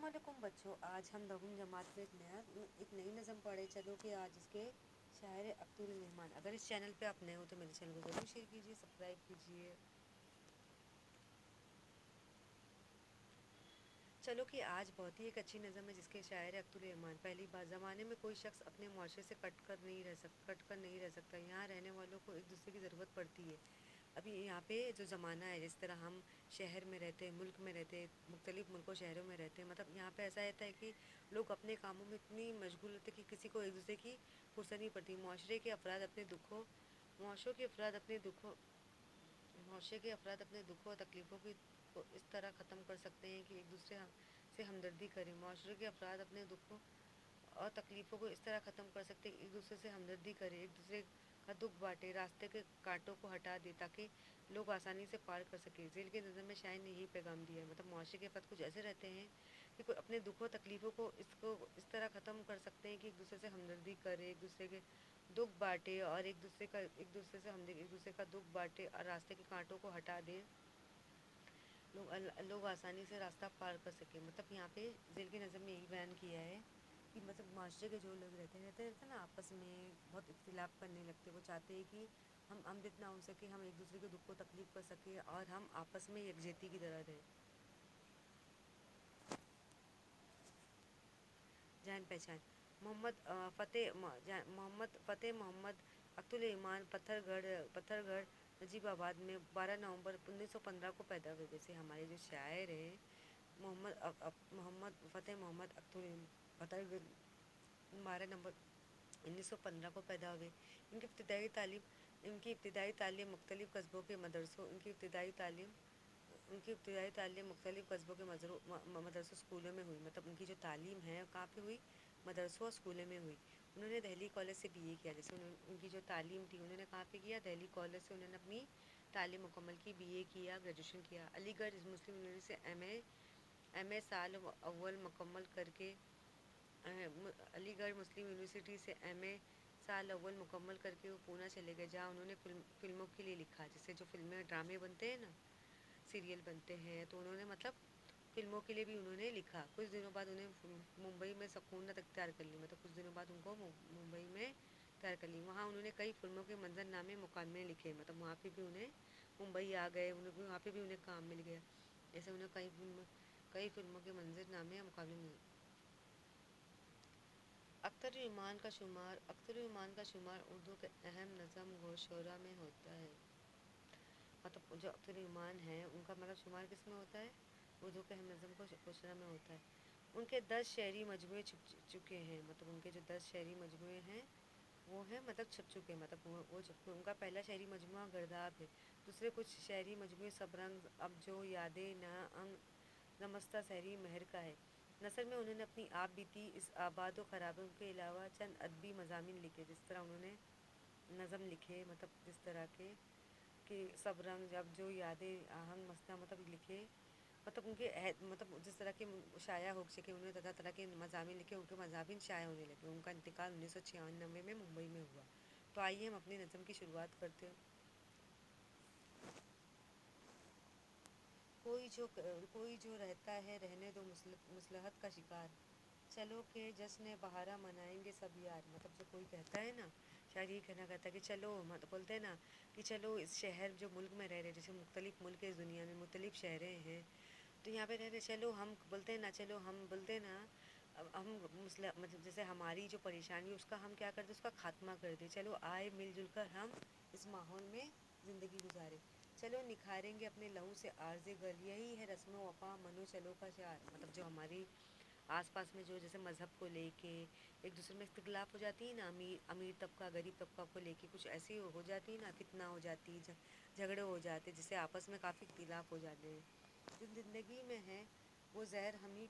वालेकुम बच्चों, आज हम नवम जमात में एक नई नज़म पढ़े। चलो कि आज इसके शायर अब्दुल रहमान। अगर इस चैनल पे आप नए हो तो मेरे चैनल को ज़रूर शेयर कीजिए, सब्सक्राइब कीजिए। चलो कि आज बहुत ही एक अच्छी नज़म है जिसके शायर अब्दुल रहमान। पहली बात, ज़माने में कोई शख्स अपने मुआशरे से कट कर नहीं रह सकता। यहाँ रहने वालों को एक दूसरे की ज़रूरत पड़ती है। अभी यहाँ पे जो ज़माना है, जिस तरह हम शहर में रहते हैं, मुल्क में रहते हैं, मुख्तलिफ़ मुल्कों शहरों में रहते हैं, मतलब यहाँ पे ऐसा रहता है कि लोग अपने कामों में इतनी मशगूल होते हैं कि किसी को एक दूसरे की फुर्सत नहीं पड़ती। मुआशरों के अफराद अपने दुखों मुआशरे के अफराद अपने दुखों और तकलीफ़ों को इस तरह ख़त्म कर सकते हैं कि एक दूसरे से हमदर्दी करें। मुआशरे के अफराद अपने दुखों और तकलीफ़ों को इस तरह ख़त्म कर सकते हैं, एक दूसरे से हमदर्दी करे, एक दूसरे का दुख बांटे, रास्ते के कांटों को हटा दे ताकि लोग आसानी से पार कर सकें। ज़ेल के नज़म में शायर ने यही पैगाम दिया है। मतलब मुआशरे के अफराद कुछ ऐसे रहते हैं कि कोई अपने दुखों तकलीफ़ों को इस तरह ख़त्म कर सकते हैं कि एक दूसरे से हमदर्दी करे, एक दूसरे के दुख बांटे और एक दूसरे का दुख बांटे और रास्ते के कांटों को हटा दें, लोग आसानी से रास्ता पार कर सकें। मतलब यहाँ पे ज़ेल की नज़म में यही बयान किया है कि मतलब माशरे के जो लोग रहते हैं ना, आपस में बहुत इख्तिलाफ़ करने लगते। वो चाहते हैं कि हम जितना हो सके हम एक दूसरे के दुख को तकलीफ़ कर सकें और हम आपस में यकजहती की तरह रहें। जान पहचान, मोहम्मद फ़तेह मोहम्मद अख्तुल ईमान पत्थरगढ़ नजीबाबाद में 12 नवंबर 1915 को पैदा हुए। जैसे हमारे जो शायर हैं मोहम्मद फ़तेह मोहम्मद अख्तुल पत्थरगढ़ 12 नवंबर 1915 को पैदा हुए। इनकी इब्तदाई तालीम मुख्तलिफ़ कस्बों के मदरसों उनकी इब्तदाई तालीम मुख्तलिफ़ कस्बों के मदरसों स्कूलों में हुई। मतलब उनकी जो तालीम है कहाँ पे हुई? मदरसों और स्कूलों में हुई। उन्होंने दिल्ली कॉलेज से बीए किया। जैसे उनकी जो तालीम थी उन्होंने कहाँ पे किया? दिल्ली कॉलेज से उन्होंने अपनी तालीम मुकम्मल की, बीए किया, ग्रेजुएशन किया। अलीगढ़ मुस्लिम यूनिवर्सिटी से एमए साल अव्वल मुकम्मल करके अलीगढ़ मुस्लिम यूनिवर्सिटी से एमए साल अव्वल मुकम्मल करके वो पूना चले गए, जहाँ उन्होंने फिल्मों के लिए लिखा। जैसे जो फिल्में ड्रामे बनते हैं ना, सीरियल बनते हैं, तो उन्होंने मतलब फिल्मों के लिए भी उन्होंने लिखा। कुछ दिनों बाद उन्हें मुंबई में सकूनत अख्तियार कर ली। मतलब कुछ दिनों बाद उनको मुंबई में तैयार कर ली। वहाँ उन्होंने कई फिल्मों के मंजरनामे मुकालमे लिखे। मतलब वहाँ पे भी उन्हें मुंबई आ गए, उन्हें वहाँ पे भी उन्हें काम मिल गया। जैसे उन्हें कई फिल्मों के मंजरनामे या मुकालमे मिले। अख्तर ईमान का शुमार उर्दू के अहम नज़म गो शोरा में होता है। मतलब जो अख्तर ईमान है उनका मतलब शुमार किस में होता है? उर्दू के अहम नज़म को शोरा में होता है। उनके 10 शहरी मजमूए छप चुके हैं। मतलब उनके जो 10 शहरी मजमूए हैं वो हैं, मतलब छप चुके हैं। मतलब वो छप, उनका पहला शहरी मजमूआ गर्दाब है। दूसरे कुछ शहरी मजमूए सबरंग, अब जो यादें ना अंग नमस्ता शहरी महर का है। नसर में उन्होंने अपनी आप बीती इस आबाद व खराबों के अलावा चंद अदबी मज़ामीन लिखे। जिस तरह उन्होंने नज़म लिखे, मतलब जिस तरह के कि सब रंग, जब जो यादें, आहंग मस्ता, मतलब लिखे। मतलब मतलब जिस तरह के शाया हो सके उन्होंने तरह तरह के मज़ामीन लिखे। उनके मज़ामीन शाया होने लगे। उनका इंतकाल 1996 में मुंबई में हुआ। तो आइए हम अपनी नज़म की शुरुआत करते हैं। कोई जो रहता है रहने दो मुसलहत का शिकार, चलो के जश्न बहारा मनाएंगे सब यार। मतलब जो कोई कहता है ना, शायद ये कहना कहता है कि चलो, मतलब बोलते हैं ना कि चलो इस शहर जो मुल्क में रह रहे, जैसे मुख्तलिफ़ मुल्क है इस दुनिया में, मुख्तलिफ़ शहरें हैं, तो यहाँ पे रह रहे, चलो हम बोलते हैं ना, चलो हम बोलते हैं ना, अब हम मतलब जैसे हमारी जो परेशानी है उसका हम क्या कर दें, उसका खात्मा कर दें। चलो आए मिलजुल कर हम इस माहौल में ज़िंदगी गुजारें। चलो निखारेंगे अपने लहू से आर्ज़े गल, यही है रस्म वफ़ा मनो चलो का शार। मतलब जो हमारी आसपास में जो जैसे मज़हब को लेके एक दूसरे में इख्तिलाफ़ हो जाती है ना, अमीर तबका गरीब तबका को लेके कुछ ऐसी हो जाती है ना, फितना हो जाती, झगड़े हो जाते, जिससे आपस में काफ़ी इख्तिलाफ़ हो जाते हैं। जो ज़िंदगी में है वो जहर हम ही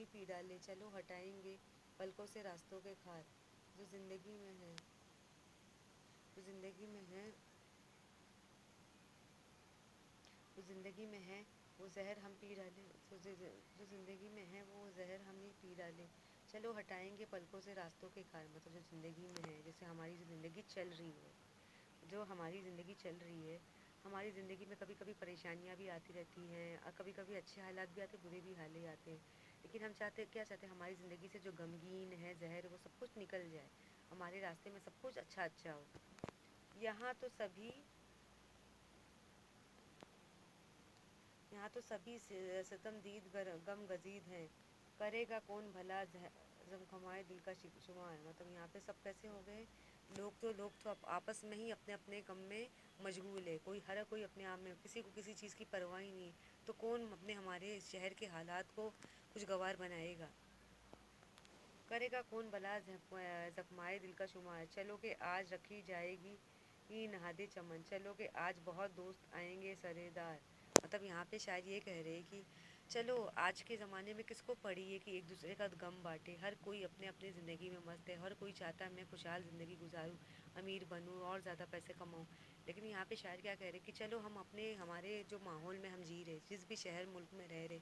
पी डाले, चलो हटाएंगे पलकों से रास्तों के खार। जो ज़िंदगी में है जो ज़िंदगी में है जो ज़िंदगी में है वो जहर हम पी डालें जो ज़िंदगी में है वो जहर हम ही पी डालें, चलो हटाएंगे पलकों से रास्तों के खार। मतलब जो ज़िंदगी में है, जैसे हमारी जो ज़िंदगी चल रही है, जो हमारी ज़िंदगी चल रही है, हमारी ज़िंदगी में कभी कभी परेशानियाँ भी आती रहती हैं और कभी कभी अच्छे हालात भी आते, बुरे भी हाल ही आते हैं। لیکن ہم چاہتے کیا چاہتے ہیں، ہماری زندگی سے جو غمگین ہے، زہر ہے، وہ سب کچھ نکل جائے، ہمارے راستے میں سب کچھ اچھا اچھا ہو. یہاں تو سبھی یہاں تو سبھی ستم دید غم گزید ہیں، کرے گا کون بھلا زمخمائے دل کا شمار. مطلب یہاں پہ سب کیسے ہو گئے، لوگ تو آپس میں ہی اپنے اپنے غم میں مشغول ہے. ہر کوئی اپنے آپ میں، کسی کو کسی چیز کی پرواہ ہی نہیں ہے. تو کون اپنے ہمارے شہر کے حالات کو خوشگوار بنائے گا؟ کرے گا کون بھلا زخمائے دل کا شمار. چلو کہ آج رکھی جائے گی یہ نہادے چمن، چلو کہ آج بہت دوست آئیں گے سرے دار. مطلب یہاں پہ شاید یہ کہہ رہے کہ چلو آج کے زمانے میں کس کو پڑھی ہے کہ ایک دوسرے کا غم بانٹے. ہر کوئی اپنے اپنے زندگی میں مست ہے، ہر کوئی چاہتا ہے میں خوشحال زندگی گزاروں، امیر بنوں اور زیادہ پیسے کماؤں. لیکن یہاں پہ شاعر کیا کہہ رہے کہ چلو ہم ہمارے جو ماحول میں ہم جی رہے، جس بھی شہر ملک میں رہ رہے،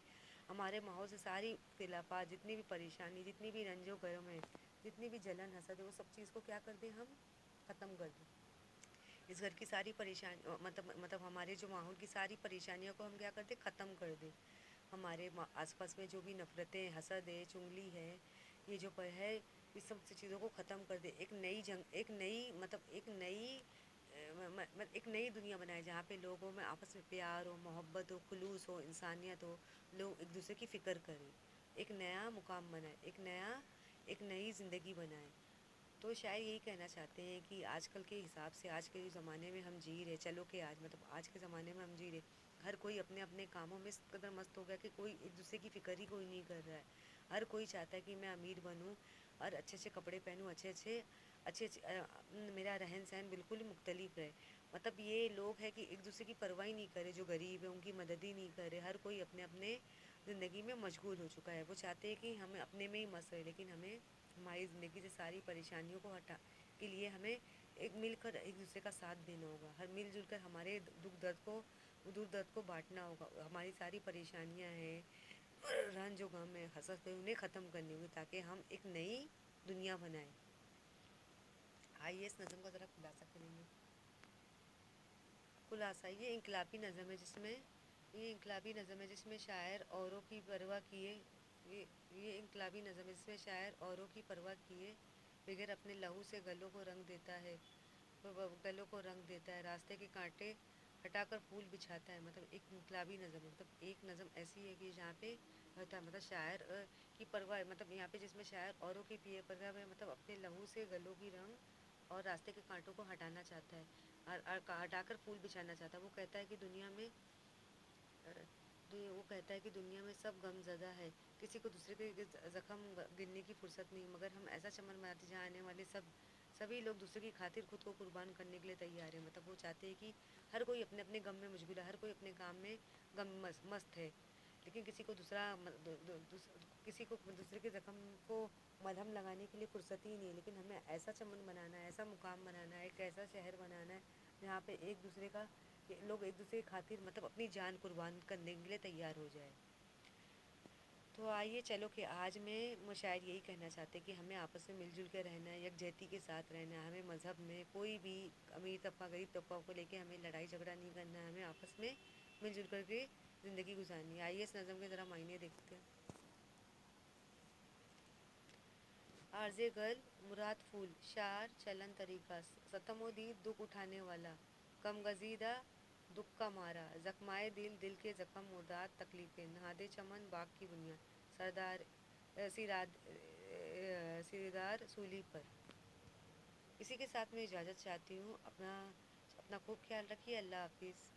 ہمارے ماحول سے ساری اختلافات، جتنی بھی پریشانی، جتنی بھی رنج و غم ہے، جتنی بھی جلن حسد ہے، وہ سب چیز کو کیا کر دیں، ہم ختم کر دیں. اس گھر کی ساری پریشانی مطلب ہمارے جو ماحول کی ساری پریشانیوں کو ہم کیا کر دیں، ختم کر دیں. ہمارے آس پاس میں جو بھی نفرتیں، حسد ہے، چغلی ہے، یہ جو ہے، اس سب چیزوں کو ختم کر دے. ایک نئی ایک نئی دنیا بنائے جہاں پہ لوگوں میں آپس میں پیار ہو، محبت ہو، خلوص ہو، انسانیت ہو، لوگ ایک دوسرے کی فکر کریں، ایک نیا مقام بنائے، ایک نئی زندگی بنائے. تو شاید یہی کہنا چاہتے ہیں کہ آج کل کے حساب سے، آج کے زمانے میں ہم جی رہے، چلو کہ آج کے زمانے میں ہم جی رہے، ہر کوئی اپنے اپنے کاموں میں اس قدر مست ہو گیا کہ کوئی ایک دوسرے کی فکر ہی کوئی نہیں کر رہا ہے. ہر کوئی چاہتا ہے کہ میں امیر بنوں اور اچھے اچھے کپڑے پہنوں، اچھے میرا رہن سہن بالکل ہی مختلف رہے. مطلب یہ لوگ ہے کہ ایک دوسرے کی پرواہ نہیں کرے، جو غریب ہے ان کی مدد ہی نہیں کرے. ہر کوئی اپنے اپنے زندگی میں مشغول ہو چکا ہے. وہ چاہتے ہیں کہ ہمیں اپنے میں ہی مست رہے، لیکن ہمیں ہماری زندگی سے ساری پریشانیوں کو ہٹا کے لیے ہمیں مل کر ایک دوسرے کا ساتھ دینا ہوگا. ہر مل جل کر ہمارے دکھ درد کو بانٹنا ہوگا. ہماری ساری پریشانیاں ہیں، رنج و غم ہے، حسد ہے، انہیں ختم کرنی ہوگی تاکہ ہم ایک نئی دنیا بنائیں. آئیے اس نظم کا ذرا خلاصہ کریں گے. خلاصہ یہ انقلابی نظم ہے جس میں شاعر اوروں کی پرواہ کیے یہ انقلابی نظم ہے جس میں شاعر اوروں کی پرواہ کیے بغیر اپنے لہو سے گلوں کو رنگ دیتا ہے، راستے کے کانٹے ہٹا کر پھول بچھاتا ہے. مطلب ایک انقلابی نظم ہے، مطلب ایک نظم ایسی ہے کہ جہاں پہ ہوتا ہے، مطلب شاعر کی پرواہ، مطلب یہاں پہ جس میں شاعر اوروں کی پرواہ میں مطلب اپنے لہو سے گلوں کی رنگ اور راستے کے کانٹوں کو ہٹانا چاہتا ہے، اور ہٹا کر پھول بچھانا چاہتا ہے. وہ کہتا ہے کہ دنیا میں سب غم زدہ ہے، کسی کو دوسرے کے زخم گننے کی فرصت نہیں، مگر ہم ایسا چمن بناتے جہاں آنے والے سبھی لوگ دوسرے کی خاطر خود کو قربان کرنے کے لیے تیار ہیں. مطلب وہ چاہتے ہیں کہ ہر کوئی اپنے اپنے غم میں مشغول ہے، ہر کوئی اپنے کام میں مست ہے، لیکن کسی کو دوسرے کے زخم کو مرہم لگانے کے لیے فرصت ہی نہیں ہے. لیکن ہمیں ایسا چمن بنانا ہے، ایسا مقام بنانا ہے، ایک ایسا شہر بنانا ہے جہاں پہ لوگ ایک دوسرے کی خاطر مطلب اپنی جان قربان کرنے کے لیے تیار ہو جائے. تو آئیے چلو کہ آج میں شاید یہی کہنا چاہتے کہ ہمیں آپس میں مل جل کے رہنا ہے، یکجہتی کے ساتھ رہنا ہے. ہمیں مذہب میں کوئی بھی امیر طبقہ غریب طبقہ کو لے کے ہمیں لڑائی جھگڑا نہیں کرنا ہے. ہمیں آپس میں مل جل کر کے زندگی گزارنی ہے. آئیے اس نظم کے ذرا معنی دیکھتے ہیں. عارض گل مراد پھول، شعر چلن طریقہ، ستم و دید دکھ اٹھانے والا، کم گزیدہ دکھ کا مارا، زخمائے دل کے زخم مرداد تکلیفیں، نہادے چمن باغ کی بنیاد، سردار سردار سولی پر. اسی کے ساتھ میں اجازت چاہتی ہوں. اپنا خوب خیال رکھیے. اللہ حافظ.